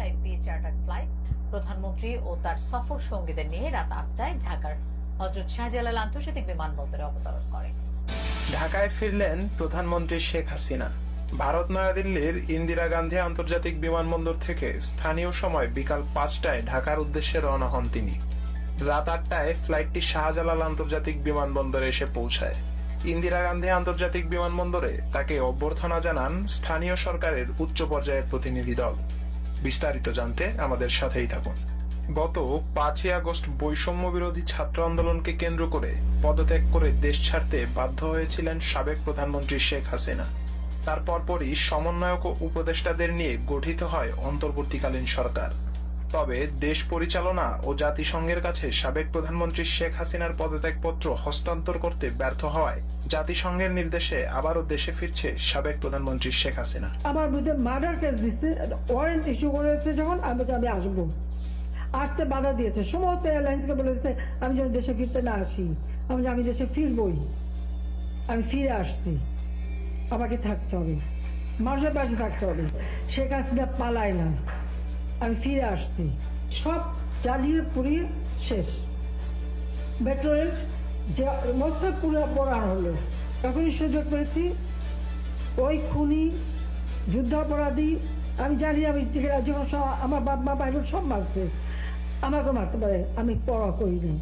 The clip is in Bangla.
ভিআইপি চার্টার্ড ফ্লাইট প্রধানমন্ত্রী ও তার সফর সঙ্গীদের নিয়ে রাত 8টায় ঢাকার হযরত শাহজালাল আন্তর্জাতিক বিমানবন্দরে অবতরণ করে। ঢাকায় ফিরলেন প্রধানমন্ত্রী শেখ হাসিনা। ভারত নয়াদিল্লির ইন্দিরা গান্ধী আন্তর্জাতিক বিমানবন্দর থেকে স্থানীয় সময় বিকাল 5টায় ঢাকার উদ্দেশ্যে রওনা হন তিনি। রাত 8টায় ফ্লাইটটি শাহজালাল আন্তর্জাতিক বিমানবন্দরে এসে পৌঁছায়। ইন্দিরা গান্ধী আন্তর্জাতিক বিমানবন্দরে তাকে অভ্যর্থনা জানান স্থানীয় সরকারের উচ্চ পর্যায়ের প্রতিনিধি দল। বিস্তারিত জানতে আমাদের সাথেই থাকুন। গত 5ই আগস্ট বৈষম্য বিরোধী ছাত্র আন্দোলনকে কেন্দ্র করে পদত্যাগ করে দেশ ছাড়তে বাধ্য হয়েছিলেন সাবেক প্রধানমন্ত্রী শেখ হাসিনা। তার পরপরই সমন্বয়ক ও উপদেষ্টাদের নিয়ে গঠিত হয় অন্তর্বর্তীকালীন সরকার। তবে দেশ পরিচালনা ও জাতিসংঘের কাছে সাবেক প্রধানমন্ত্রী শেখ হাসিনার পদত্যাগপত্র হস্তান্তর করতে ব্যর্থ হওয়ায় জাতিসংঘের নির্দেশে আবারও দেশে ফিরছে সাবেক প্রধানমন্ত্রী শেখ হাসিনা। আমার বিরুদ্ধে মার্ডার কেস দিচ্ছে, ওয়ারেন্ট ইস্যু করেছে, যখন আমি আসবো, আসতে বাধা দিয়েছে। সমস্ত এয়ারলাইন্সকে বলে দিচ্ছে আমি যেন দেশে ফিরতে না আসি। আমি দেশে ফিরবই, আমি ফিরে আসছি, আমাকে থাকতে হবে, মানুষের পাশে থাকতে হবে। শেখ হাসিনা পালায় না, আমি ফিরে আসছি। সব জ্বালিয়ে পুড়িয়ে শেষ। মেট্রো রেল যে মস্ত পুরো পড়ানো হলো, তখনই সুযোগ পেয়েছি ওই খুনি যুদ্ধাপরাধী, আমি জানি আমি যখন আমার বাপ মা ভাই বোন সব মারছে, আমাকে মারতে পারে, আমি পড়া করিনি।